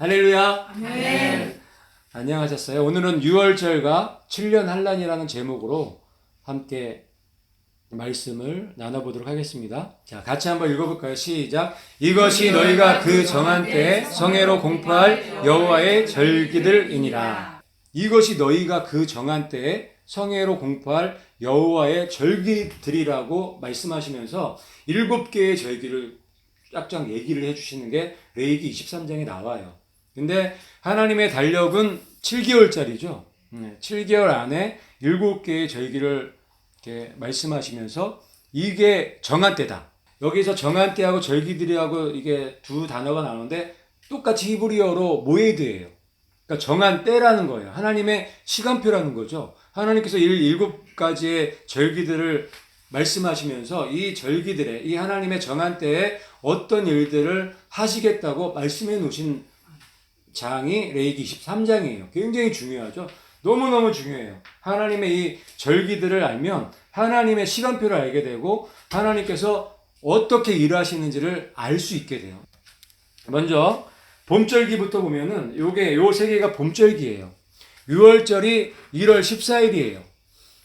할렐루야. 네. 안녕하셨어요. 오늘은 6월절과 7년 환란이라는 제목으로 함께 말씀을 나눠보도록 하겠습니다. 자, 같이 한번 읽어볼까요? 시작. 이것이 너희가 그 정한 때에 성회로 공포할 여호와의 절기들이니라. 이것이 너희가 그 정한 때에 성회로 공포할 여호와의 절기들이라고 말씀하시면서 7개의 절기를 쫙쫙 얘기를 해주시는 게 레위기 23장에 나와요. 근데 하나님의 달력은 7개월짜리죠. 7개월 안에 7개의 절기를 이렇게 말씀하시면서 이게 정한 때다. 여기서 정한 때하고 절기들이하고 이게 두 단어가 나오는데 똑같이 히브리어로 모에드예요. 그러니까 정한 때라는 거예요. 하나님의 시간표라는 거죠. 하나님께서 7가지의 절기들을 말씀하시면서 이 절기들의 이 하나님의 정한 때에 어떤 일들을 하시겠다고 말씀해 놓으신 장이 레위기 23장이에요. 굉장히 중요하죠. 너무너무 중요해요. 하나님의 이 절기들을 알면 하나님의 시간표를 알게 되고 하나님께서 어떻게 일하시는지를 알 수 있게 돼요. 먼저 봄절기부터 보면은 요게 요 세 개가 봄절기예요. 6월절이 1월 14일이에요.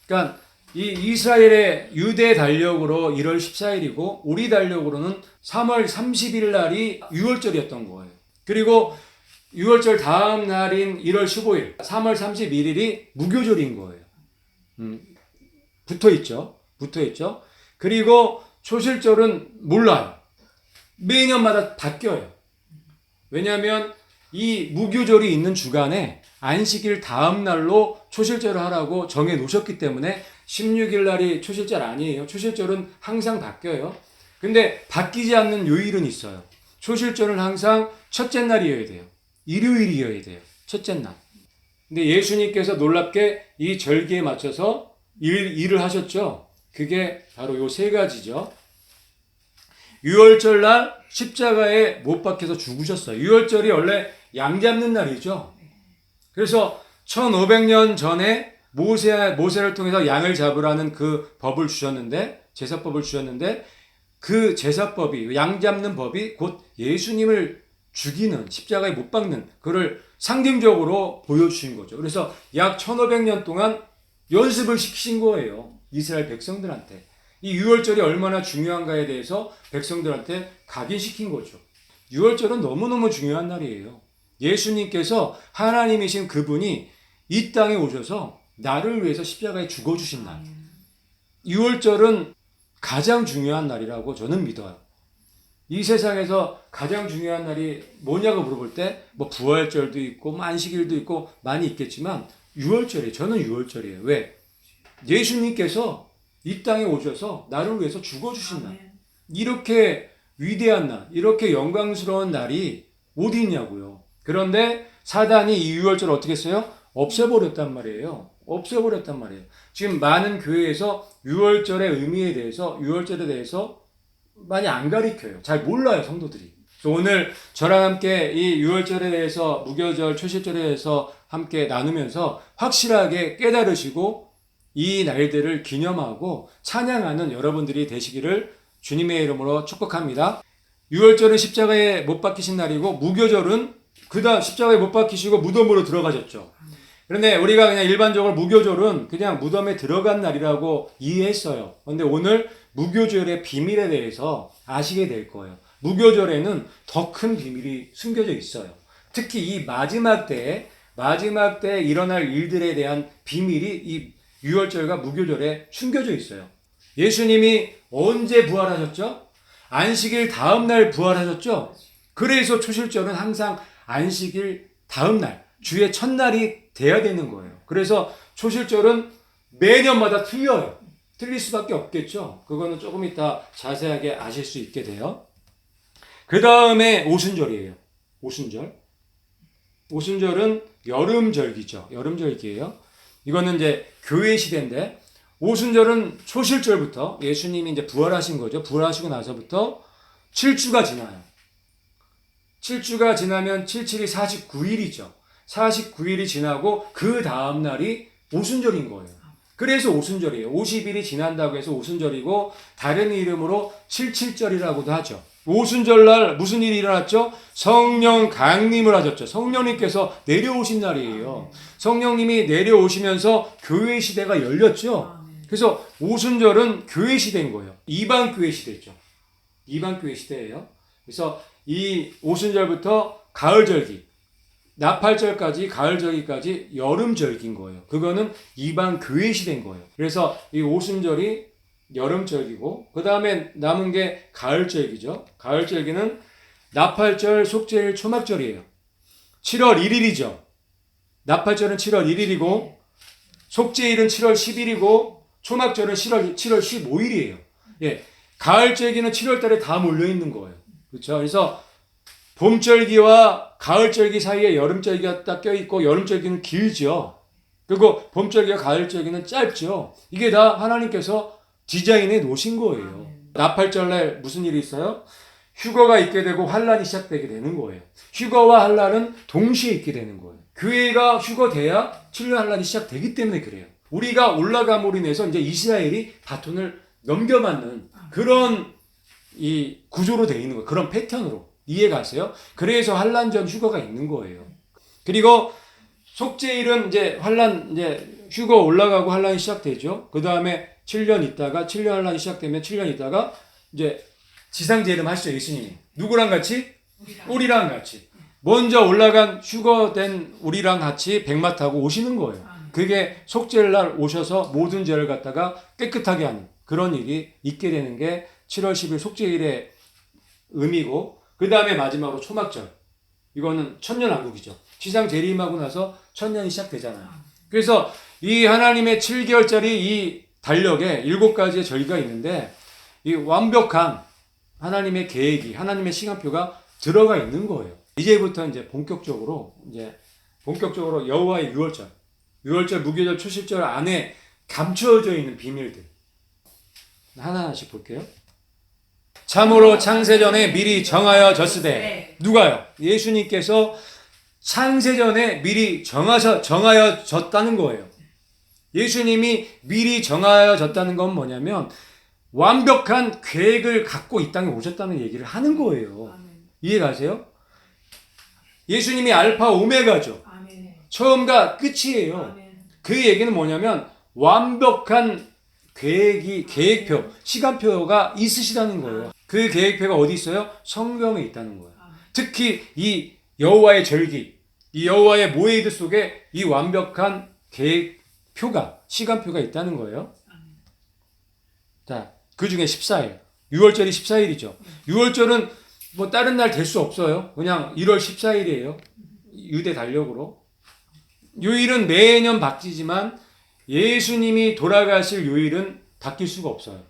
그러니까 이 이스라엘의 유대 달력으로 1월 14일이고 우리 달력으로는 3월 30일 날이 6월절이었던 거예요. 그리고 6월절 다음 날인 1월 15일, 3월 31일이 무교절인 거예요. 붙어 있죠. 그리고 초실절은 몰라요. 매년마다 바뀌어요. 왜냐하면 이 무교절이 있는 주간에 안식일 다음 날로 초실절을 하라고 정해 놓으셨기 때문에 16일 날이 초실절 아니에요. 초실절은 항상 바뀌어요. 근데 바뀌지 않는 요일은 있어요. 초실절은 항상 첫째 날이어야 돼요. 일요일이어야 돼요. 첫째 날. 근데 예수님께서 놀랍게 이 절기에 맞춰서 일을 하셨죠. 그게 바로 요 세 가지죠. 6월절 날 십자가에 못 박혀서 죽으셨어요. 6월절이 원래 양 잡는 날이죠. 그래서 1500년 전에 모세를 통해서 양을 잡으라는 그 법을 주셨는데, 제사법을 주셨는데, 그 제사법이, 양 잡는 법이 곧 예수님을 죽이는, 십자가에 못 박는, 그를 상징적으로 보여주신 거죠. 그래서 약 1500년 동안 연습을 시키신 거예요. 이스라엘 백성들한테. 이 6월절이 얼마나 중요한가에 대해서 백성들한테 각인시킨 거죠. 6월절은 너무너무 중요한 날이에요. 예수님께서 하나님이신 그분이 이 땅에 오셔서 나를 위해서 십자가에 죽어주신 날. 6월절은 가장 중요한 날이라고 저는 믿어요. 이 세상에서 가장 중요한 날이 뭐냐고 물어볼 때 뭐 부활절도 있고 안식일도 있고 많이 있겠지만 6월절이에요. 저는 6월절이에요. 왜? 예수님께서 이 땅에 오셔서 나를 위해서 죽어주신 날. 이렇게 위대한 날, 이렇게 영광스러운 날이 어디 있냐고요. 그런데 사단이 이 6월절 어떻게 했어요? 없애버렸단 말이에요. 지금 많은 교회에서 6월절의 의미에 대해서, 6월절에 대해서 많이 안 가르쳐요. 잘 몰라요, 성도들이. 그래서 오늘 저랑 함께 이 6월절에 대해서, 무교절, 초실절에 대해서 함께 나누면서 확실하게 깨달으시고 이 날들을 기념하고 찬양하는 여러분들이 되시기를 주님의 이름으로 축복합니다. 6월절은 십자가에 못 박히신 날이고 무교절은 그 다음 십자가에 못 박히시고 무덤으로 들어가셨죠. 그런데 우리가 그냥 일반적으로 무교절은 그냥 무덤에 들어간 날이라고 이해했어요. 그런데 오늘 무교절의 비밀에 대해서 아시게 될 거예요. 무교절에는 더 큰 비밀이 숨겨져 있어요. 특히 이 마지막 때에 일어날 일들에 대한 비밀이 이 6월절과 무교절에 숨겨져 있어요. 예수님이 언제 부활하셨죠? 안식일 다음 날 부활하셨죠? 그래서 초실절은 항상 안식일 다음 날, 주의 첫날이 돼야 되는 거예요. 그래서 초실절은 매년마다 틀려요. 틀릴 수밖에 없겠죠. 그거는 조금 이따 자세하게 아실 수 있게 돼요. 그 다음에 오순절이에요. 오순절은 여름절기죠. 여름절기예요. 이거는 이제 교회 시대인데 오순절은 초실절부터 예수님이 이제 부활하신 거죠. 부활하시고 나서부터 7주가 지나요. 7주가 지나면 77이 49일이죠. 49일이 지나고 그 다음 날이 오순절인 거예요. 그래서 오순절이에요. 50일이 지난다고 해서 오순절이고 다른 이름으로 77절이라고도 하죠. 오순절날 무슨 일이 일어났죠? 성령 강림을 하셨죠. 성령님께서 내려오신 날이에요. 성령님이 내려오시면서 교회 시대가 열렸죠. 그래서 오순절은 교회 시대인 거예요. 이방 교회 시대죠. 이방 교회 시대예요. 그래서 이 오순절부터 가을절기, 나팔절까지, 가을절기까지 여름절기인 거예요. 그거는 이방 교회 시대인 거예요. 그래서 이 오순절이 여름절기고, 그 다음에 남은 게 가을절기죠. 가을절기는 나팔절, 속죄일, 초막절이에요. 7월 1일이죠. 나팔절은 7월 1일이고, 속죄일은 7월 10일이고, 초막절은 7월 15일이에요. 예. 가을절기는 7월 달에 다 몰려있는 거예요. 그렇죠. 그래서 봄절기와 가을절기 사이에 여름절기가 딱 껴있고, 여름절기는 길죠. 그리고 봄절기와 가을절기는 짧죠. 이게 다 하나님께서 디자인해 놓으신 거예요. 나팔절날 무슨 일이 있어요? 휴거가 있게 되고 환란이 시작되게 되는 거예요. 휴거와 환란은 동시에 있게 되는 거예요. 교회가 휴거돼야 7년 환란이 시작되기 때문에 그래요. 우리가 올라감으로 인해서 이제 이스라엘이 바톤을 넘겨받는 그런 이 구조로 되어 있는 거예요. 그런 패턴으로. 이해가세요? 그래서 환란 전 휴거가 있는 거예요. 그리고 속죄일은 이제 환란, 이제 휴거 올라가고 환란이 시작되죠. 그 다음에 7년 있다가 7년 환란이 시작되면 7년 있다가 이제 지상재림 하시죠, 예수님이. 누구랑 같이? 우리랑 같이. 먼저 올라간 휴거된 우리랑 같이 백마 타고 오시는 거예요. 그게 속죄일 날 오셔서 모든 죄를 갖다가 깨끗하게 하는 그런 일이 있게 되는 게 7월 10일 속죄일의 의미고, 그 다음에 마지막으로 초막절. 이거는 천년왕국이죠. 지상 재림하고 나서 천년이 시작되잖아요. 그래서 이 하나님의 7개월짜리 이 달력에 7가지의 절기가 있는데, 이 완벽한 하나님의 계획이, 하나님의 시간표가 들어가 있는 거예요. 이제부터 이제 본격적으로 여호와의 유월절, 무교절, 초실절 안에 감추어져 있는 비밀들 하나하나씩 볼게요. 참으로 창세전에 미리 정하여졌으되, 누가요? 예수님께서 창세전에 미리 정하여졌다는 거예요. 예수님이 미리 정하여졌다는 건 뭐냐면 완벽한 계획을 갖고 이 땅에 오셨다는 얘기를 하는 거예요. 이해가세요? 예수님이 알파 오메가죠. 처음과 끝이에요. 그 얘기는 뭐냐면 완벽한 계획표, 시간표가 있으시다는 거예요. 그 계획표가 어디 있어요? 성경에 있다는 거예요. 특히 이 여호와의 절기, 이 여호와의 모에이드 속에 이 완벽한 계획표가, 시간표가 있다는 거예요. 자, 그 중에 14일. 6월절이 14일이죠. 6월절은 뭐 다른 날 될 수 없어요. 그냥 1월 14일이에요. 유대 달력으로. 요일은 매년 바뀌지만 예수님이 돌아가실 요일은 바뀔 수가 없어요.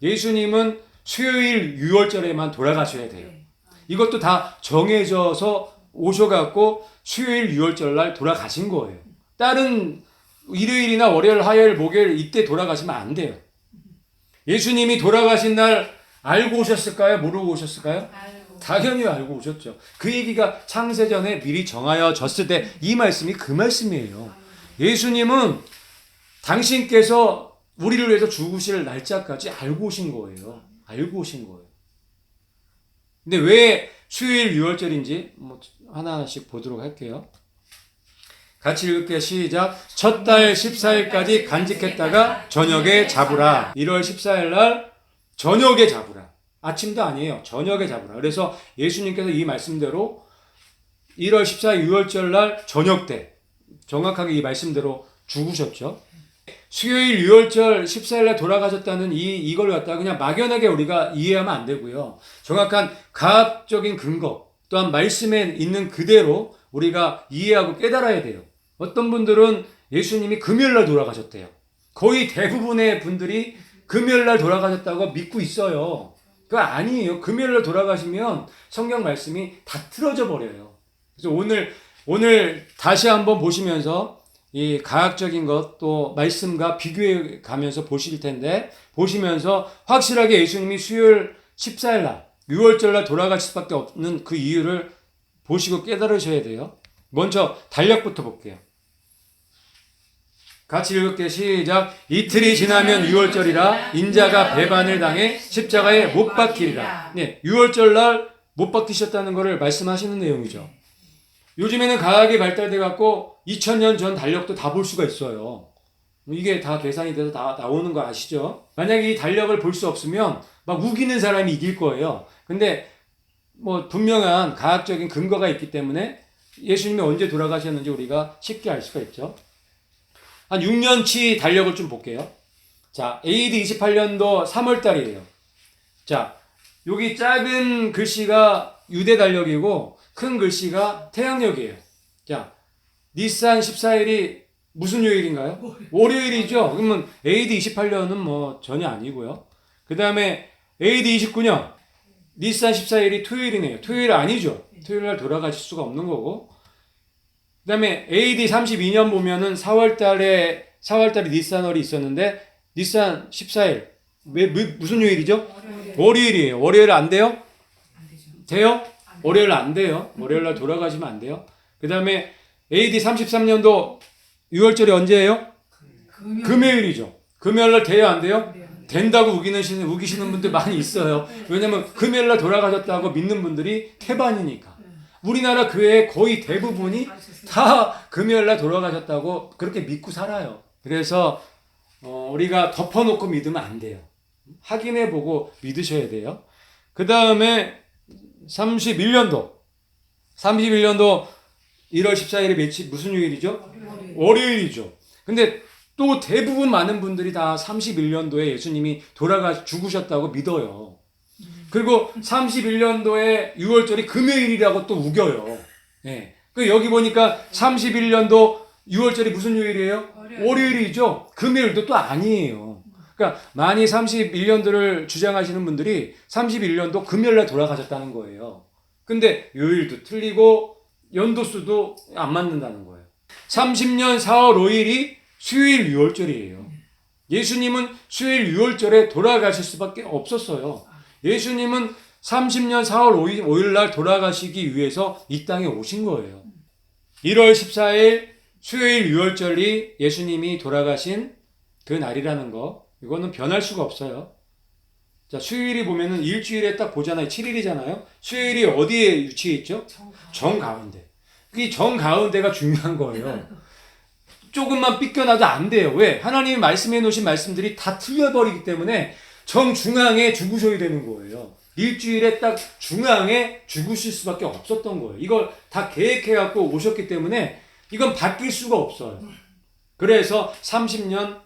예수님은 수요일 6월절에만 돌아가셔야 돼요. 이것도 다 정해져서 오셔갖고 수요일 6월절 날 돌아가신 거예요. 다른 일요일이나 월요일, 화요일, 목요일 이때 돌아가시면 안 돼요. 예수님이 돌아가신 날 알고 오셨을까요? 모르고 오셨을까요? 당연히 알고 오셨죠. 그 얘기가 창세전에 미리 정하여졌을 때 이 말씀이 그 말씀이에요. 예수님은 당신께서 우리를 위해서 죽으실 날짜까지 알고 오신 거예요. 알고 오신 거예요. 근데 왜 수요일 6월절인지 뭐 하나하나씩 보도록 할게요. 같이 읽을게요. 시작. 첫 달 14일까지 간직했다가 저녁에 잡으라. 1월 14일 날 저녁에 잡으라. 아침도 아니에요. 저녁에 잡으라. 그래서 예수님께서 이 말씀대로 1월 14일 6월절 날 저녁 때 정확하게 이 말씀대로 죽으셨죠. 수요일 6월절 14일 날 돌아가셨다는 이걸 갖다가 그냥 막연하게 우리가 이해하면 안 되고요. 정확한 과학적인 근거 또한 말씀에 있는 그대로 우리가 이해하고 깨달아야 돼요. 어떤 분들은 예수님이 금요일날 돌아가셨대요. 거의 대부분의 분들이 금요일날 돌아가셨다고 믿고 있어요. 그거 아니에요. 금요일날 돌아가시면 성경 말씀이 다 틀어져 버려요. 그래서 오늘 다시 한번 보시면서 이 과학적인 것 또 말씀과 비교해 가면서 보실 텐데, 보시면서 확실하게 예수님이 수요일 14일 날 6월절 날 돌아가실 수밖에 없는 그 이유를 보시고 깨달으셔야 돼요. 먼저 달력부터 볼게요. 같이 읽을게. 시작. 이틀이 지나면 유월절이라 인자가 배반을 당해 십자가에 못 박히리라. 네, 유월절 날 못 박히셨다는 것을 말씀하시는 내용이죠. 요즘에는 과학이 발달돼 갖고 2000년 전 달력도 다 볼 수가 있어요. 이게 다 계산이 돼서 다 나오는 거 아시죠? 만약에 이 달력을 볼 수 없으면 막 우기는 사람이 이길 거예요. 근데 뭐 분명한 과학적인 근거가 있기 때문에 예수님이 언제 돌아가셨는지 우리가 쉽게 알 수가 있죠. 한 6년치 달력을 좀 볼게요. 자, AD 28년도 3월 달이에요. 자, 여기 작은 글씨가 유대 달력이고 큰 글씨가 태양력이에요. 자, 니산 14일이 무슨 요일인가요? 월요일이죠. 그러면 AD 28년은 뭐 전혀 아니고요. 그 다음에 AD 29년 니산 14일이 토요일이네요. 토요일 아니죠. 토요일 날 돌아가실 수가 없는 거고. 그 다음에 AD 32년 보면은 4월달에 니산월이 있었는데 니산 14일 무슨 요일이죠? 월요일이에요. 월요일 안 돼요? 돼요? 월요일 안 돼요. 월요일 날 돌아가시면 안 돼요. 그 다음에 AD 33년도 6월절이 언제예요? 금요일이죠. 금요일 날 돼요? 안 돼요? 된다고 우기시는 분들 많이 있어요. 왜냐면 금요일 날 돌아가셨다고 믿는 분들이 태반이니까. 우리나라 교회 거의 대부분이 다 금요일 날 돌아가셨다고 그렇게 믿고 살아요. 그래서 우리가 덮어놓고 믿으면 안 돼요. 확인해보고 믿으셔야 돼요. 그 다음에 31년도 1월 14일이 무슨 요일이죠? 월요일이죠. 근데 또 대부분 많은 분들이 다 31년도에 예수님이 죽으셨다고 믿어요. 그리고 31년도에 6월절이 금요일이라고 또 우겨요. 네. 그 여기 보니까 31년도 6월절이 무슨 요일이에요? 월요일이죠. 금요일도 또 아니에요. 그러니까 많이 31년도를 주장하시는 분들이 31년도 금요일날 돌아가셨다는 거예요. 근데 요일도 틀리고 연도수도 안 맞는다는 거예요. 30년 4월 5일이 수요일 6월절이에요. 예수님은 수요일 6월절에 돌아가실 수밖에 없었어요. 예수님은 30년 4월 5일 날 돌아가시기 위해서 이 땅에 오신 거예요. 1월 14일 수요일 6월절이 예수님이 돌아가신 그 날이라는 거, 이거는 변할 수가 없어요. 자, 수요일이 보면은 일주일에 딱 보잖아요. 7일이잖아요. 수요일이 어디에 위치해 있죠? 정가운데. 이 정가운데가 중요한 거예요. 조금만 삐껴나도 안 돼요. 왜? 하나님이 말씀해 놓으신 말씀들이 다 틀려버리기 때문에 정중앙에 죽으셔야 되는 거예요. 일주일에 딱 중앙에 죽으실 수밖에 없었던 거예요. 이걸 다 계획해갖고 오셨기 때문에 이건 바뀔 수가 없어요. 그래서 30년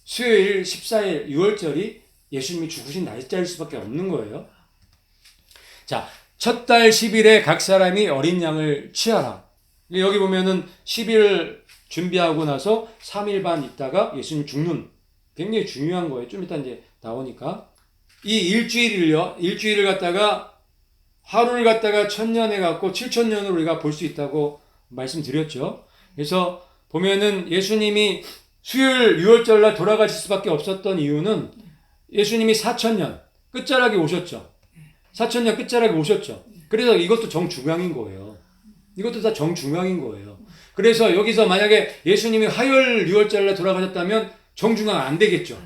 수요일 14일 6월절이 예수님이 죽으신 날짜일 수밖에 없는 거예요. 자, 첫 달 10일에 각 사람이 어린 양을 취하라. 여기 보면은 10일 준비하고 나서 3일 반 있다가 예수님 죽는, 굉장히 중요한 거예요. 좀 이따 이제 나오니까. 이 일주일을 갖다가 하루를 갖다가 1000년 해갖고 7000년으로 우리가 볼 수 있다고 말씀드렸죠. 그래서 보면은 예수님이 수요일 6월절 날 돌아가실 수밖에 없었던 이유는 예수님이 4000년 끝자락에 오셨죠. 4000년 끝자락에 오셨죠. 그래서 이것도 정중앙인 거예요. 이것도 다 정중앙인 거예요. 그래서 여기서 만약에 예수님이 화요일 6월절 날 돌아가셨다면 정중앙 안 되겠죠.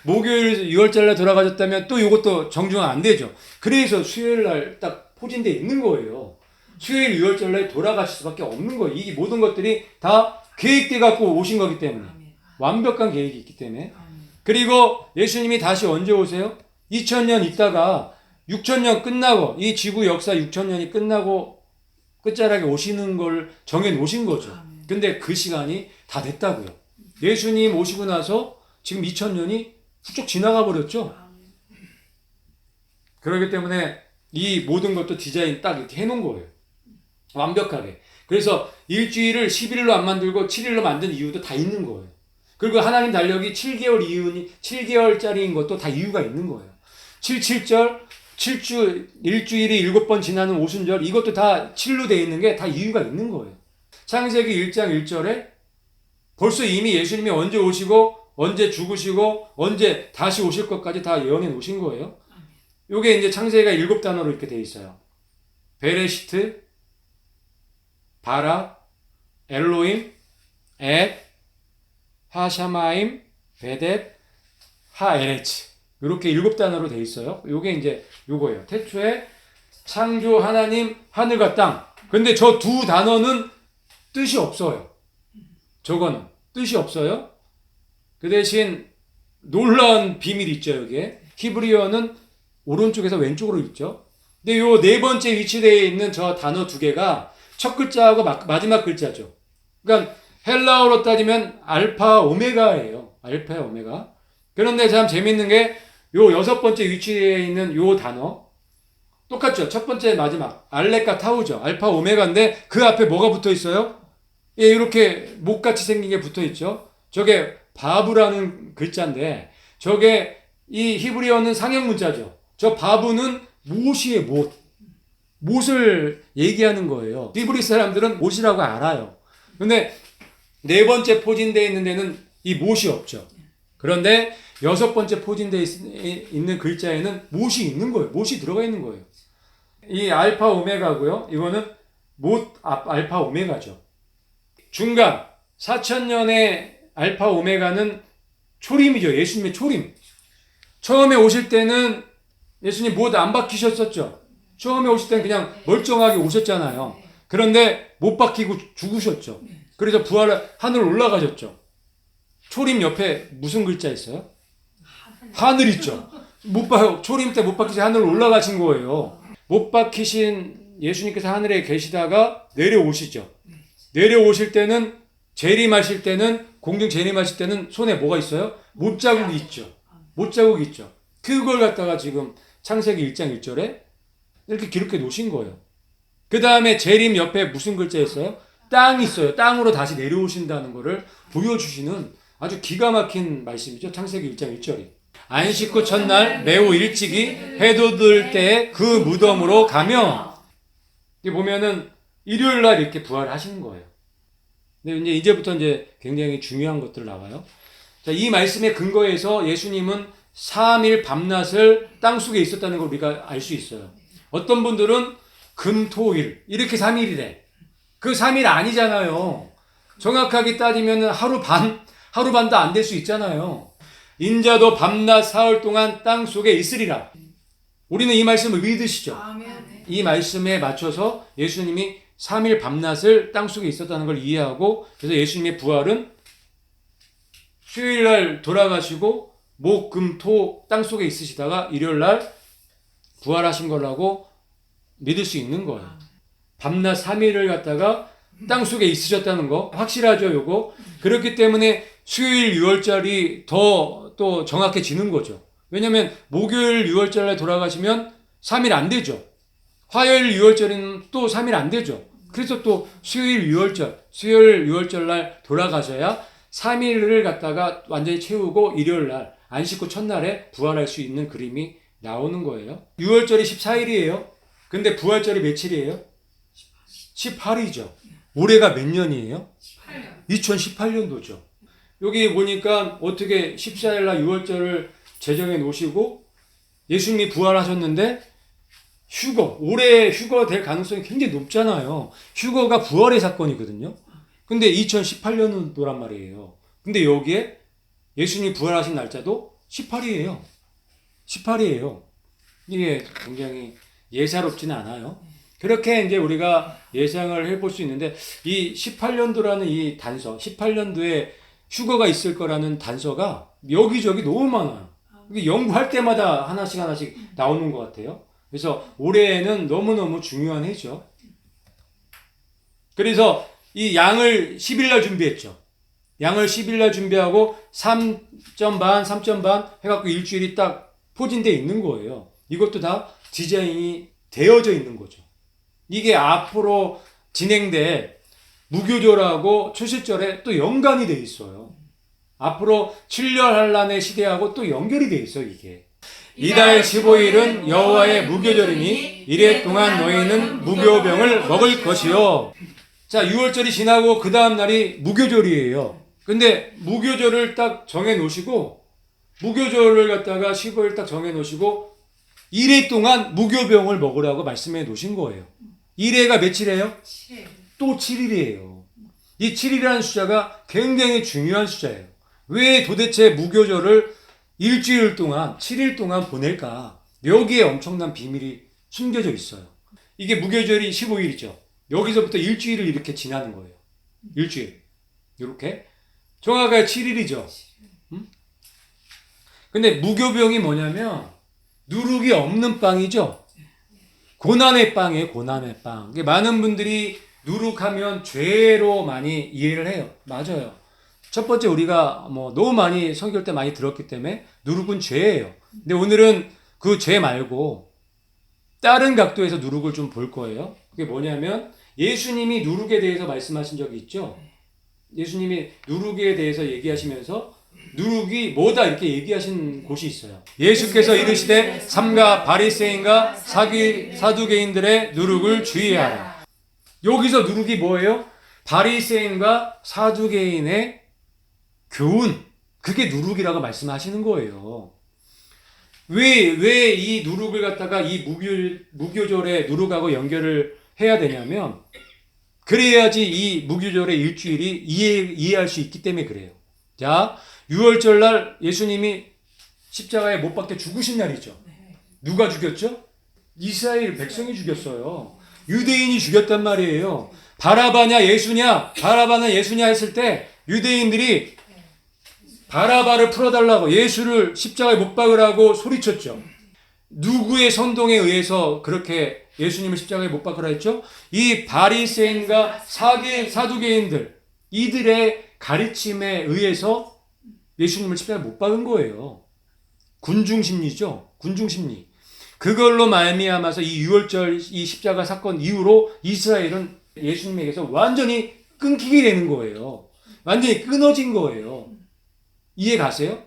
목요일 6월절 날 돌아가셨다면 또 이것도 정중앙 안 되죠. 그래서 수요일 날 딱 포진되어 있는 거예요. 수요일 6월절 날 돌아가실 수밖에 없는 거예요. 이 모든 것들이 다 계획돼 갖고 오신 거기 때문에. 완벽한 계획이 있기 때문에. 그리고 예수님이 다시 언제 오세요? 2000년 있다가 6000년 끝나고, 이 지구 역사 6000년이 끝나고 끝자락에 오시는 걸 정해 놓으신 거죠. 근데 그 시간이 다 됐다고요. 예수님 오시고 나서 지금 2000년이 훌쩍 지나가 버렸죠. 그렇기 때문에 이 모든 것도 디자인 딱 이렇게 해놓은 거예요. 완벽하게. 그래서 일주일을 10일로 안 만들고 7일로 만든 이유도 다 있는 거예요. 그리고 하나님 달력이 7개월짜리인 것도 다 이유가 있는 거예요. 7절, 일주일이 7번 지나는 오순절, 이것도 다 7로 되어 있는 게 다 이유가 있는 거예요. 창세기 1장 1절에 벌써 이미 예수님이 언제 오시고, 언제 죽으시고, 언제 다시 오실 것까지 다 예언해 놓으신 거예요. 요게 이제 창세기가 7단어로 이렇게 되어 있어요. 베레시트, 바라, 엘로임, 엣, 하샤마임, 베뎃, 하에레츠. 이렇게 7단어로 돼 있어요. 요게 이제 요거예요. 태초에 창조 하나님 하늘과 땅. 근데 저 두 단어는 뜻이 없어요. 저거는 뜻이 없어요. 그 대신 놀라운 비밀이 있죠, 여기에. 히브리어는 오른쪽에서 왼쪽으로 있죠. 근데 요 네 번째 위치되어 있는 저 단어 두 개가 첫 글자하고 마지막 글자죠. 그러니까 헬라어로 따지면 알파 오메가예요. 알파 오메가. 그런데 참 재밌는 게 요 6번째 위치에 있는 요 단어 똑같죠. 첫 번째 마지막 알렉과 타우죠. 알파 오메가인데 그 앞에 뭐가 붙어 있어요? 예, 이렇게 목같이 생긴 게 붙어 있죠. 저게 바브라는 글자인데 저게 이 히브리어는 상형 문자죠. 저 바브는 못이에요. 못을 얘기하는 거예요. 히브리 사람들은 못이라고 알아요. 근데 네 번째 포진되어 있는 데는 이 못이 없죠. 그런데 6번째 포진되어 있는 글자에는 못이 있는 거예요. 못이 들어가 있는 거예요. 이 알파 오메가고요. 이거는 못 알파 오메가죠. 중간 4,000년의 알파 오메가는 초림이죠. 예수님의 초림. 처음에 오실 때는 예수님 못 안 박히셨었죠. 처음에 오실 때는 그냥 멀쩡하게 오셨잖아요. 그런데 못 박히고 죽으셨죠. 그래서 하늘 올라가셨죠. 초림 옆에 무슨 글자 있어요? 하늘 있죠. 초림 때 못 박히신 하늘 올라가신 거예요. 못 박히신 예수님께서 하늘에 계시다가 내려오시죠. 내려오실 때는 재림하실 때는 공중 재림하실 때는 손에 뭐가 있어요? 못자국이 있죠. 못자국이 있죠. 그걸 갖다가 지금 창세기 1장 1절에 이렇게 기록해 놓으신 거예요. 그 다음에 재림 옆에 무슨 글자 있어요? 땅이 있어요. 땅으로 다시 내려오신다는 것을 보여주시는 아주 기가 막힌 말씀이죠. 창세기 1장 1절이. 안식 후 첫날 매우 일찍이 해 돋을 때 그 무덤으로 가며 이게 보면은 일요일 날 이렇게 부활하시는 거예요. 근데 이제부터 굉장히 중요한 것들 나와요. 자, 이 말씀의 근거에서 예수님은 3일 밤낮을 땅속에 있었다는 걸 우리가 알 수 있어요. 어떤 분들은 금, 토, 일 이렇게 3일이래. 그 3일 아니잖아요. 정확하게 따지면 하루 반도 안 될 수 있잖아요. 인자도 밤낮 사흘 동안 땅속에 있으리라. 우리는 이 말씀을 믿으시죠? 이 말씀에 맞춰서 예수님이 3일 밤낮을 땅속에 있었다는 걸 이해하고 그래서 예수님의 부활은 수요일 날 돌아가시고 목, 금, 토 땅속에 있으시다가 일요일 날 부활하신 거라고 믿을 수 있는 거예요. 밤낮 3일을 갖다가 땅속에 있으셨다는 거 확실하죠, 요거. 그렇기 때문에 수요일 6월절이 더 또 정확해지는 거죠. 왜냐면 목요일 6월절에 돌아가시면 3일 안 되죠. 화요일 6월절에는 또 3일 안 되죠. 그래서 또 수요일 6월절 날 돌아가셔야 3일을 갖다가 완전히 채우고 일요일 날 안식 후 첫날에 부활할 수 있는 그림이 나오는 거예요. 6월절이 14일이에요. 근데 부활절이 며칠이에요? 18이죠. 올해가 몇 년이에요? 2018년도죠. 여기 보니까 어떻게 14일 날 6월절을 제정해 놓으시고 예수님이 부활하셨는데 올해 휴거 될 가능성이 굉장히 높잖아요. 휴거가 부활의 사건이거든요. 근데 2018년도란 말이에요. 근데 여기에 예수님이 부활하신 날짜도 18이에요. 18이에요. 이게 굉장히 예사롭지는 않아요. 그렇게 이제 우리가 예상을 해볼 수 있는데 이 18년도라는 이 단서, 18년도에 휴거가 있을 거라는 단서가 여기저기 너무 많아요. 이게 연구할 때마다 하나씩 나오는 것 같아요. 그래서 올해에는 너무너무 중요한 해죠. 그래서 이 양을 10일 날 준비했죠. 양을 10일 날 준비하고 3점 반 해갖고 일주일이 딱 포진되어 있는 거예요. 이것도 다 디자인이 되어져 있는 거죠. 이게 앞으로 진행될 무교절하고 초실절에 또 연관이 돼 있어요. 앞으로 7년 한란의 시대하고 또 연결이 돼 있어요, 이게. 이달 15일은 여호와의 무교절이니 이래 동안 너희는 무교병을 먹을 것이요. 자, 6월절이 지나고 그 다음 날이 무교절이에요. 근데 무교절을 딱 정해 놓으시고 무교절을 갖다가 15일 딱 정해 놓으시고 이래 동안 무교병을 먹으라고 말씀해 놓으신 거예요. 이래가 며칠이에요? 또 7일이에요. 이 7일이라는 숫자가 굉장히 중요한 숫자예요. 왜 도대체 무교절을 일주일 동안, 7일 동안 보낼까? 여기에 엄청난 비밀이 숨겨져 있어요. 이게 무교절이 15일이죠. 여기서부터 일주일을 이렇게 지나는 거예요. 일주일. 이렇게. 정확하게 7일이죠. 근데 무교병이 뭐냐면 누룩이 없는 빵이죠. 고난의 빵이에요. 고난의 빵. 많은 분들이 누룩하면 죄로 많이 이해를 해요. 맞아요. 첫 번째 우리가 너무 많이 설교할 때 많이 들었기 때문에 누룩은 죄예요. 근데 오늘은 그 죄 말고 다른 각도에서 누룩을 좀 볼 거예요. 그게 뭐냐면 예수님이 누룩에 대해서 말씀하신 적이 있죠. 예수님이 누룩에 대해서 얘기하시면서 누룩이 뭐다 이렇게 얘기하신 곳이 있어요. 예수께서 이르시되 삼가 바리새인과 사두개인들의 누룩을 주의하라. 여기서 누룩이 뭐예요? 바리새인과 사두개인의 교훈. 그게 누룩이라고 말씀하시는 거예요. 왜 이 누룩을 갖다가 이 무교절의 누룩하고 연결을 해야 되냐면 그래야지 이 무교절의 일주일이 이해할 수 있기 때문에 그래요. 자, 6월절 날 예수님이 십자가에 못 박혀 죽으신 날이죠. 누가 죽였죠? 이스라엘 백성이 죽였어요. 유대인이 죽였단 말이에요. 바라바냐 예수냐? 바라바냐 예수냐 했을 때 유대인들이 바라바를 풀어달라고 예수를 십자가에 못 박으라고 소리쳤죠. 누구의 선동에 의해서 그렇게 예수님을 십자가에 못 박으라 했죠? 이 바리새인과 사두개인들 이들의 가르침에 의해서 예수님을 십자가에 못 박은 거예요. 군중심리죠. 군중심리. 그걸로 말미암아서 이 6월절 이 십자가 사건 이후로 이스라엘은 예수님에게서 완전히 끊기게 되는 거예요. 완전히 끊어진 거예요. 이해 가세요?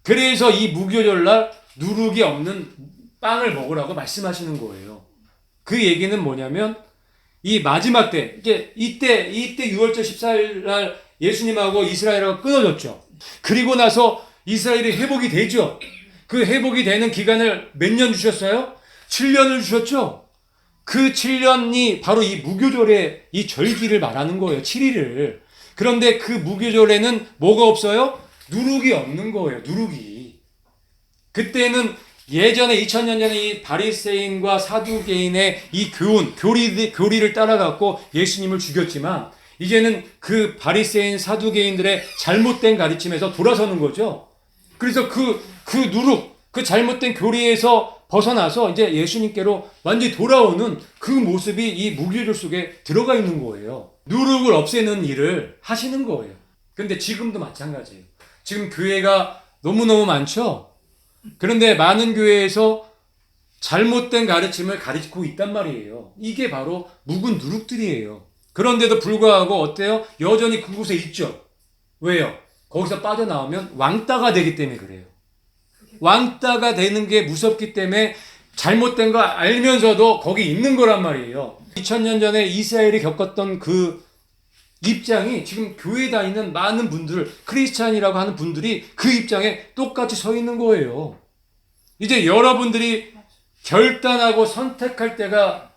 그래서 이 무교절날 누룩이 없는 빵을 먹으라고 말씀하시는 거예요. 그 얘기는 뭐냐면 이 마지막 때 이때 6월절 14일 날 예수님하고 이스라엘하고 끊어졌죠. 그리고 나서 이스라엘이 회복이 되죠. 그 회복이 되는 기간을 몇 년 주셨어요? 7년을 주셨죠. 그 7년이 바로 이 무교절의 이 절기를 말하는 거예요. 7일을. 그런데 그 무교절에는 뭐가 없어요? 누룩이 없는 거예요. 누룩이. 그때는 예전에 2000년 전에 이 바리새인과 사두개인의 이 교리를 따라갖고 예수님을 죽였지만 이제는 그 바리새인 사두개인들의 잘못된 가르침에서 돌아서는 거죠. 그래서 그 누룩, 그 잘못된 교리에서 벗어나서 이제 예수님께로 완전히 돌아오는 그 모습이 이 무교절 속에 들어가 있는 거예요. 누룩을 없애는 일을 하시는 거예요. 근데 지금도 마찬가지예요. 지금 교회가 너무너무 많죠? 그런데 많은 교회에서 잘못된 가르침을 가르치고 있단 말이에요. 이게 바로 묵은 누룩들이에요. 그런데도 불구하고 어때요? 여전히 그곳에 있죠. 왜요? 거기서 빠져나오면 왕따가 되기 때문에 그래요. 왕따가 되는 게 무섭기 때문에 잘못된 거 알면서도 거기 있는 거란 말이에요. 2000년 전에 이스라엘이 겪었던 그 입장이 지금 교회 다니는 많은 분들, 크리스찬이라고 하는 분들이 그 입장에 똑같이 서 있는 거예요. 이제 여러분들이 결단하고 선택할 때가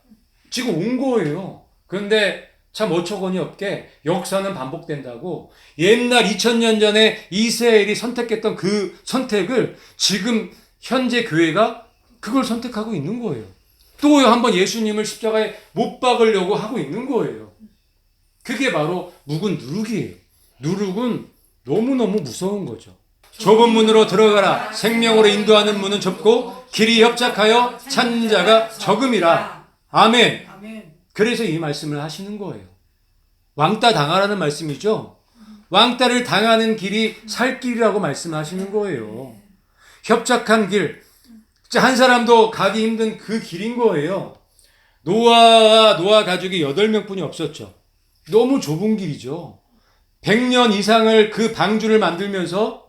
지금 온 거예요. 그런데 참 어처구니 없게 역사는 반복된다고 옛날 2000년 전에 이스라엘이 선택했던 그 선택을 지금 현재 교회가 그걸 선택하고 있는 거예요. 또 한번 예수님을 십자가에 못 박으려고 하고 있는 거예요. 그게 바로 묵은 누룩이에요. 누룩은 너무너무 무서운 거죠. 좁은 문으로 들어가라. 생명으로 인도하는 문은 좁고 길이 협착하여 찾는 자가 적음이라. 아멘. 그래서 이 말씀을 하시는 거예요. 왕따 당하라는 말씀이죠. 왕따를 당하는 길이 살 길이라고 말씀하시는 거예요. 협착한 길. 한 사람도 가기 힘든 그 길인 거예요. 노아 가족이 8명뿐이 없었죠. 너무 좁은 길이죠. 100년 이상을 그 방주를 만들면서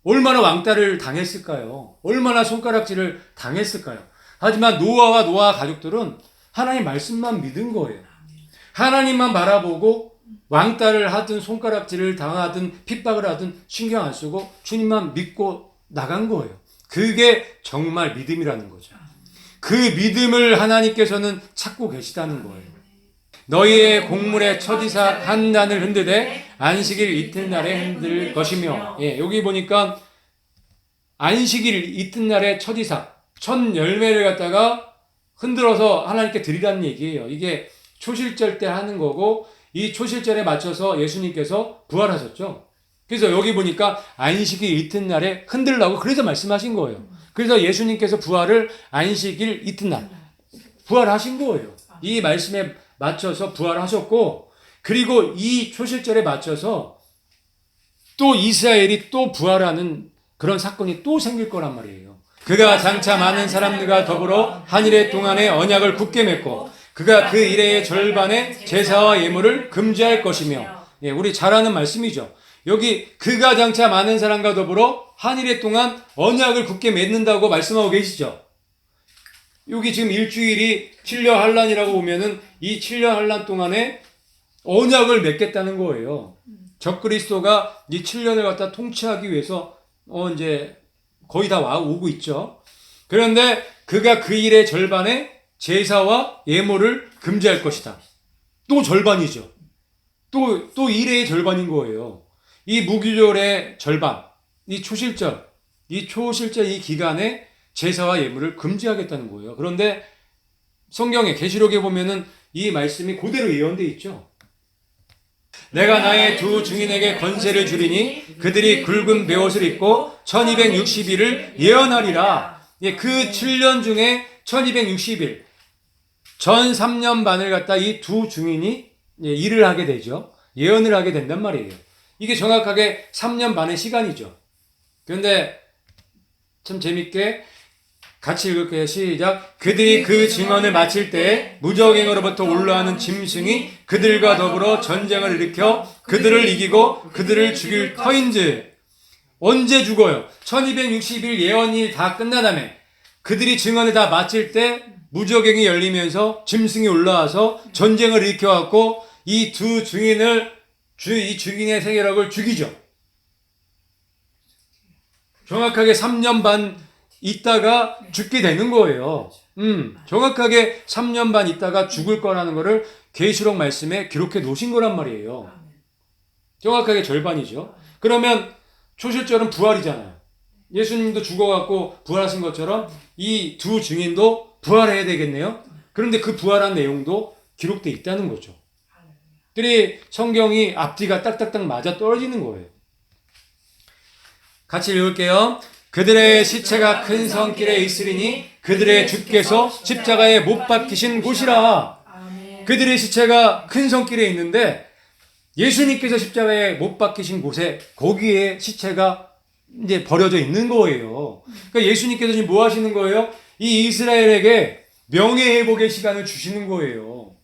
얼마나 왕따를 당했을까요? 얼마나 손가락질을 당했을까요? 하지만 노아 가족들은 하나님 말씀만 믿은 거예요. 하나님만 바라보고 왕따를 하든 손가락질을 당하든 핍박을 하든 신경 안 쓰고 주님만 믿고 나간 거예요. 그게 정말 믿음이라는 거죠. 그 믿음을 하나님께서는 찾고 계시다는 거예요. 너희의 곡물의 첫이삭 한 단을 흔들되 안식일 이튿날에 흔들 것이며. 예, 여기 보니까 안식일 이튿날에 첫이삭, 첫 열매를 갖다가 흔들어서 하나님께 드리라는 얘기예요. 이게 초실절 때 하는 거고, 이 초실절에 맞춰서 예수님께서 부활하셨죠. 그래서 여기 보니까 안식일 이튿날에 흔들라고 그래서 말씀하신 거예요. 그래서 예수님께서 부활을 안식일 이튿날 부활하신 거예요. 이 말씀에 맞춰서 부활하셨고, 그리고 이 초실절에 맞춰서 또 이스라엘이 또 부활하는 그런 사건이 또 생길 거란 말이에요. 그가 장차 많은 사람들과 더불어 한 일의 동안에 언약을 굳게 맺고 그가 그 일의 절반의 제사와 예물을 금지할 것이며. 예, 우리 잘 아는 말씀이죠. 여기 그가 장차 많은 사람과 더불어 한 일의 동안 언약을 굳게 맺는다고 말씀하고 계시죠. 여기 지금 일주일이 7년 한란이라고 보면은 이 7년 한란 동안에 언약을 맺겠다는 거예요. 적그리스도가 이 7년을 갖다 통치하기 위해서 이제 거의 다 오고 있죠. 그런데 그가 그 일의 절반에 제사와 예물을 금지할 것이다. 또 절반이죠. 또 일의 절반인 거예요. 이 무교절의 절반, 이 초실절 이 기간에 제사와 예물을 금지하겠다는 거예요. 그런데 성경에 계시록에 보면은 이 말씀이 그대로 예언되어 있죠. 내가 나의 두 증인에게 권세를 주리니 그들이 굵은 베옷을 입고 1260일을 예언하리라. 예, 그 7년 중에 1260일, 전 3년 반을 갖다 이 두 증인이 일을 하게 되죠. 예언을 하게 된단 말이에요. 이게 정확하게 3년 반의 시간이죠. 그런데 참 재밌게 같이 읽을게요. 시작. 그들이 그 증언을 마칠 때 무적행으로부터 올라오는 짐승이 그들과 더불어 전쟁을 일으켜 그들을 이기고 그들을 죽일 터인즉. 언제 죽어요? 1260일 예언이 다 끝난 다음에 그들이 증언을 다 마칠 때 무적행이 열리면서 짐승이 올라와서 전쟁을 일으켜갖고 이 두 증인의 세계력을 죽이죠. 정확하게 3년 반 있다가 죽게 되는 거예요. 정확하게 3년 반 있다가 죽을 거라는 거를 계시록 말씀에 기록해 놓으신 거란 말이에요. 정확하게 절반이죠. 그러면 초실절은 부활이잖아요. 예수님도 죽어갖고 부활하신 것처럼 이 두 증인도 부활해야 되겠네요. 그런데 그 부활한 내용도 기록돼 있다는 거죠. 그들이 성경이 앞뒤가 딱딱딱 맞아 떨어지는 거예요. 같이 읽을게요. 그들의 시체가 큰 성길에 있으리니 그들의 주께서 십자가에 못 박히신 곳이라. 그들의 시체가 큰 성길에 있는데 예수님께서 십자가에 못 박히신 곳에 거기에 시체가 이제 버려져 있는 거예요. 그러니까 예수님께서 지금 뭐 하시는 거예요? 이 이스라엘에게 명예회복의 시간을 주시는 거예요.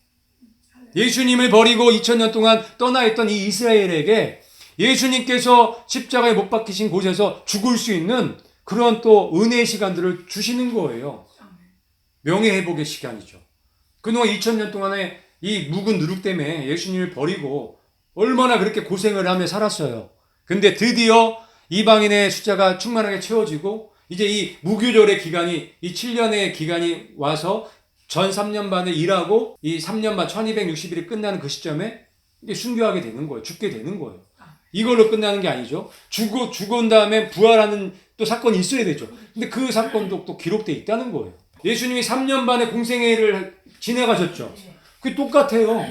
예수님을 버리고 2000년 동안 떠나 있던 이 이스라엘에게 예수님께서 십자가에 못 박히신 곳에서 죽을 수 있는 그런 또 은혜의 시간들을 주시는 거예요. 명예회복의 시간이죠. 그동안 2000년 동안에 이 묵은 누룩 때문에 예수님을 버리고 얼마나 그렇게 고생을 하며 살았어요. 근데 드디어 이방인의 숫자가 충만하게 채워지고 이제 이 무교절의 기간이 이 7년의 기간이 와서 전 3년 반을 일하고 이 3년 반 1260일이 끝나는 그 시점에 이제 순교하게 되는 거예요. 죽게 되는 거예요. 이걸로 끝나는 게 아니죠. 죽은 다음에 부활하는 또 사건이 있어야 되죠. 근데 그 사건도 또 기록되어 있다는 거예요. 예수님이 3년 반의 공생애를 지내가셨죠. 그게 똑같아요.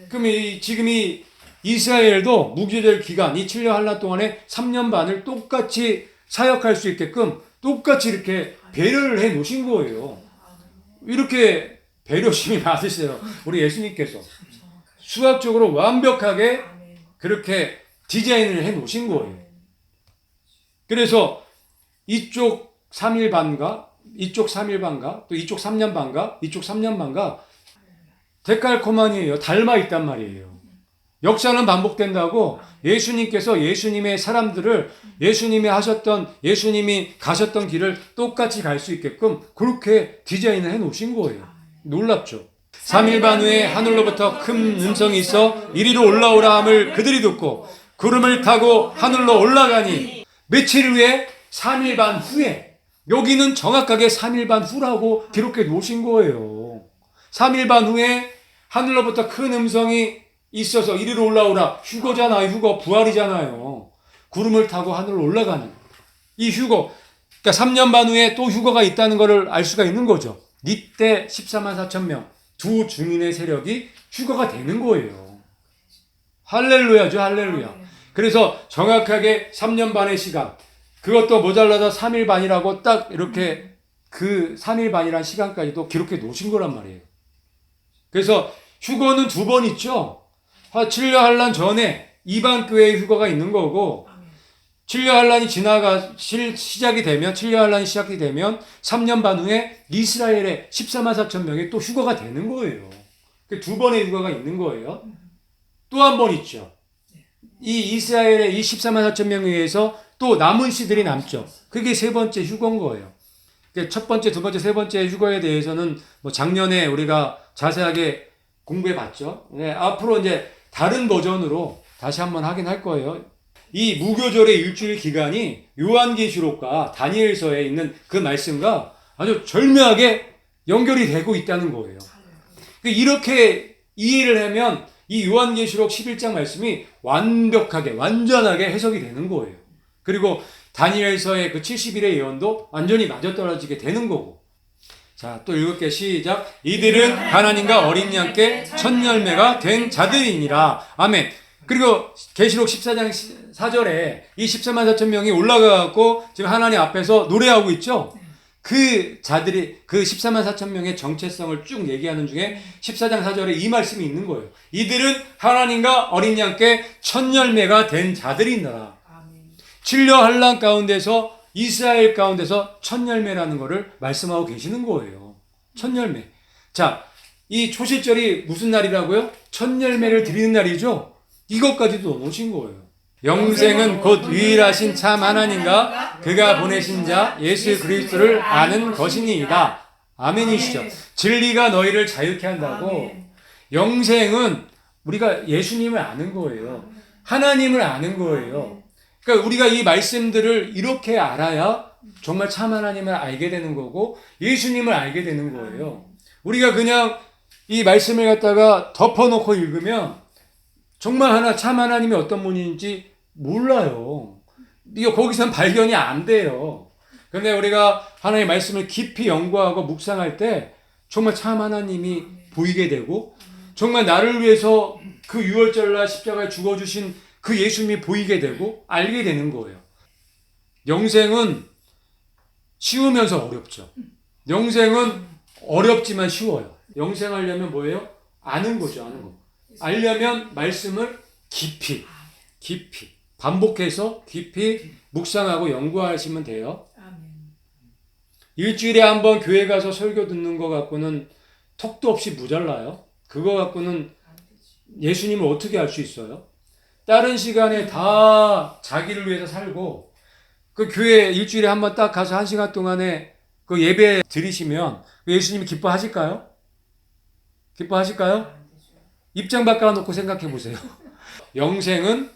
그럼 지금 이 이스라엘도 무교절 기간, 이 7년 한란 동안에 3년 반을 똑같이 사역할 수 있게끔 똑같이 이렇게 배려를 해 놓으신 거예요. 이렇게 배려심이 많으세요. 우리 예수님께서. 수학적으로 완벽하게 그렇게 디자인을 해 놓으신 거예요. 그래서 이쪽 3일 반가, 이쪽 3일 반가, 또 이쪽 3년 반가, 이쪽 3년 반가 데칼코마니에요. 닮아 있단 말이에요. 역사는 반복된다고 예수님께서 예수님의 사람들을 예수님이 가셨던 길을 똑같이 갈 수 있게끔 그렇게 디자인을 해 놓으신 거예요. 놀랍죠? 3일 반 후에 하늘로부터 큰 음성이 있어 이리로 올라오라 함을 그들이 듣고 구름을 타고 하늘로 올라가니 며칠 후에 3일 반 후에 여기는 정확하게 3일 반 후라고 기록해 놓으신 거예요. 3일 반 후에 하늘로부터 큰 음성이 있어서 이리로 올라오라. 휴거잖아요. 휴거. 부활이잖아요. 구름을 타고 하늘로 올라가는 이 휴거. 그러니까 3년 반 후에 또 휴거가 있다는 것을 알 수가 있는 거죠. 이때 14만 4천 명 두 중인의 세력이 휴거가 되는 거예요. 할렐루야죠. 할렐루야. 그래서 정확하게 3년 반의 시간, 그것도 모자라서 3일 반이라고 딱 이렇게 그 3일 반이라는 시간까지도 기록해 놓으신 거란 말이에요. 그래서 휴거는 두 번 있죠. 7년 한란 전에 이방 교회의 휴거가 있는 거고, 7년 한란이 시작이 되면, 7년 한란이 시작이 되면 3년 반 후에 이스라엘의 14만 4천 명이 또 휴거가 되는 거예요. 두 번의 휴거가 있는 거예요. 또 한 번 있죠. 이 이스라엘의 이 14만 4천 명에 의해서 또 남은 씨들이 남죠. 그게 세 번째 휴거인 거예요. 첫 번째, 두 번째, 세 번째 휴거에 대해서는 뭐 작년에 우리가 자세하게 공부해 봤죠. 네, 앞으로 이제 다른 버전으로 다시 한번 하긴 할 거예요. 이 무교절의 일주일 기간이 요한계시록과 다니엘서에 있는 그 말씀과 아주 절묘하게 연결이 되고 있다는 거예요. 이렇게 이해를 하면 이 요한계시록 11장 말씀이 완벽하게, 완전하게 해석이 되는 거예요. 그리고 다니엘서의 그 70일의 예언도 완전히 맞아떨어지게 되는 거고. 자, 또 읽을게. 시작. 이들은 하나님과 어린 양께 첫 열매가 된 자들이니라. 아멘. 그리고 계시록 14장 4절에 이 14만 4천 명이 올라가고 지금 하나님 앞에서 노래하고 있죠. 그 자들이 그 14만 4천 명의 정체성을 쭉 얘기하는 중에 14장 4절에 이 말씀이 있는 거예요. 이들은 하나님과 어린 양께 첫 열매가 된 자들이니라. 7년 한란 가운데서 이스라엘 가운데서 첫 열매라는 것을 말씀하고 계시는 거예요. 첫 열매. 자, 이 초실절이 무슨 날이라고요? 첫 열매를 드리는 날이죠. 이것까지도 넣으신 거예요. 영생은 곧 유일하신 참 하나님과 그가 보내신 자 예수 그리스도를 아는 것이니이다. 아멘이시죠. 진리가 너희를 자유케 한다고. 영생은 우리가 예수님을 아는 거예요. 하나님을 아는 거예요. 그러니까 우리가 이 말씀들을 이렇게 알아야 정말 참 하나님을 알게 되는 거고 예수님을 알게 되는 거예요. 우리가 그냥 이 말씀을 갖다가 덮어놓고 읽으면 정말 참 하나님이 어떤 분인지 몰라요. 이거 거기서는 발견이 안 돼요. 그런데 우리가 하나님의 말씀을 깊이 연구하고 묵상할 때 정말 참 하나님이 보이게 되고 정말 나를 위해서 그 유월절날 십자가에 죽어주신 그 예수님이 보이게 되고 알게 되는 거예요. 영생은 쉬우면서 어렵죠. 영생은 어렵지만 쉬워요. 영생하려면 뭐예요? 아는 거죠. 아는 거. 알려면 말씀을 깊이 반복해서 깊이 묵상하고 연구하시면 돼요. 일주일에 한 번 교회 가서 설교 듣는 거 갖고는 턱도 없이 모자라요. 그거 갖고는 예수님을 어떻게 알 수 있어요? 다른 시간에 다 자기를 위해서 살고 그 교회 일주일에 한 번 딱 가서 1시간 동안에 그 예배 드리시면 예수님이 기뻐하실까요? 기뻐하실까요? 입장 바꿔놓고 생각해 보세요. 영생은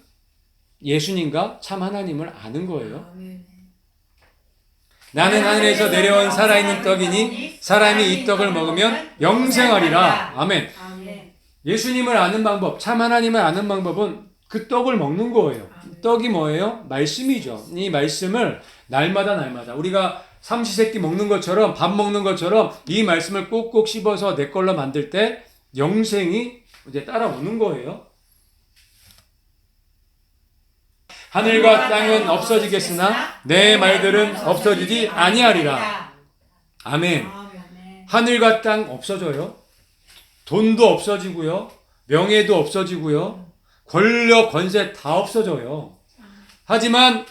예수님과 참 하나님을 아는 거예요. 나는 하늘에서 내려온 살아있는 떡이니 사람이 이 떡을 먹으면 영생하리라. 아멘. 예수님을 아는 방법, 참 하나님을 아는 방법은 그 떡을 먹는 거예요. 떡이 뭐예요? 말씀이죠. 이 말씀을 날마다 우리가 삼시세끼 먹는 것처럼 밥 먹는 것처럼 이 말씀을 꼭꼭 씹어서 내 걸로 만들 때 영생이 이제 따라오는 거예요. 하늘과 땅은 없어지겠으나 내 말들은 없어지지 아니하리라. 아멘. 하늘과 땅 없어져요. 돈도 없어지고요. 명예도 없어지고요. 권력, 권세 다 없어져요. 하지만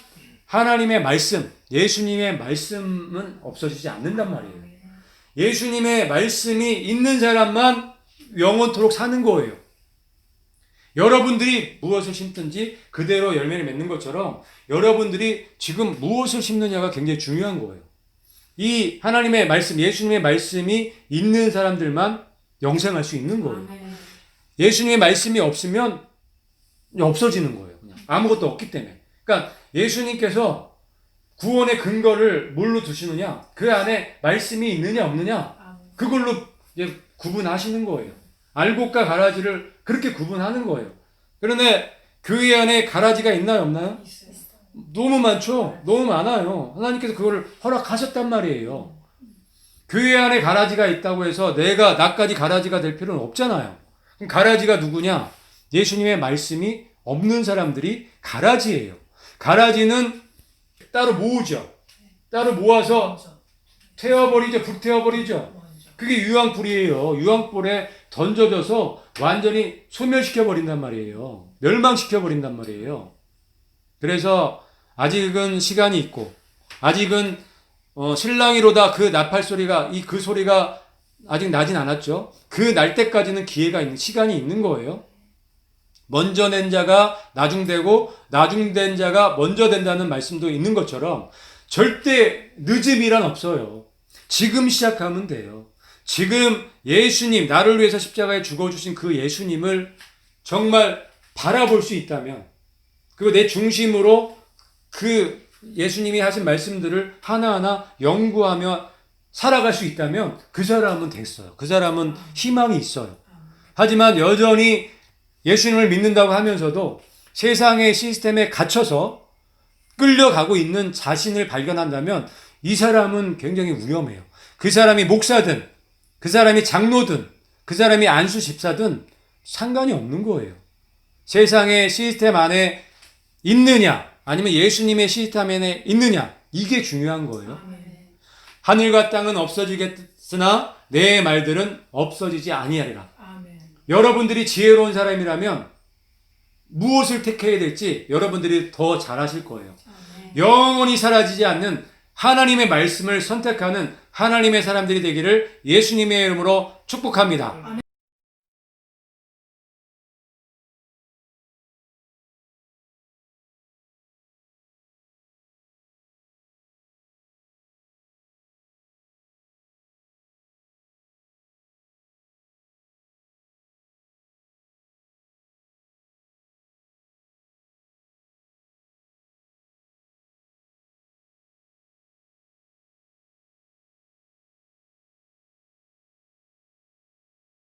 하나님의 말씀, 예수님의 말씀은 없어지지 않는단 말이에요. 예수님의 말씀이 있는 사람만 영원토록 사는 거예요. 여러분들이 무엇을 심든지 그대로 열매를 맺는 것처럼 여러분들이 지금 무엇을 심느냐가 굉장히 중요한 거예요. 이 하나님의 말씀, 예수님의 말씀이 있는 사람들만 영생할 수 있는 거예요. 예수님의 말씀이 없으면 없어지는 거예요. 그냥 아무것도 없기 때문에. 그러니까 예수님께서 구원의 근거를 뭘로 두시느냐? 그 안에 말씀이 있느냐 없느냐? 그걸로 이제 구분하시는 거예요. 알곡과 가라지를 그렇게 구분하는 거예요. 그런데 교회 안에 가라지가 있나요, 없나요? 있어요. 너무 많죠? 너무 많아요. 하나님께서 그거를 허락하셨단 말이에요. 교회 안에 가라지가 있다고 해서 내가 나까지 가라지가 될 필요는 없잖아요. 그럼 가라지가 누구냐? 예수님의 말씀이 없는 사람들이 가라지예요. 가라지는 따로 모으죠. 따로 모아서 태워버리죠. 불태워버리죠. 먼저. 그게 유황불이에요. 유황불에 던져져서 완전히 소멸시켜버린단 말이에요. 멸망시켜버린단 말이에요. 그래서 아직은 시간이 있고 아직은 실랑이로다 그 나팔 소리가 그 소리가 아직 나진 않았죠. 그 날 때까지는 기회가 있는 시간이 있는 거예요. 먼저 낸 자가 나중되고 나중된 자가 먼저 된다는 말씀도 있는 것처럼 절대 늦음이란 없어요. 지금 시작하면 돼요. 지금 예수님, 나를 위해서 십자가에 죽어주신 그 예수님을 정말 바라볼 수 있다면, 그리고 내 중심으로 그 예수님이 하신 말씀들을 하나하나 연구하며 살아갈 수 있다면 그 사람은 됐어요. 그 사람은 희망이 있어요. 하지만 여전히 예수님을 믿는다고 하면서도 세상의 시스템에 갇혀서 끌려가고 있는 자신을 발견한다면 이 사람은 굉장히 위험해요. 그 사람이 목사든 그 사람이 장로든 그 사람이 안수 집사든 상관이 없는 거예요. 세상의 시스템 안에 있느냐 아니면 예수님의 시스템 안에 있느냐 이게 중요한 거예요. 아멘. 하늘과 땅은 없어지겠으나 내 말들은 없어지지 아니하리라. 아멘. 여러분들이 지혜로운 사람이라면 무엇을 택해야 될지 여러분들이 더 잘하실 거예요. 아멘. 영원히 사라지지 않는 하나님의 말씀을 선택하는 하나님의 사람들이 되기를 예수님의 이름으로 축복합니다. 아멘.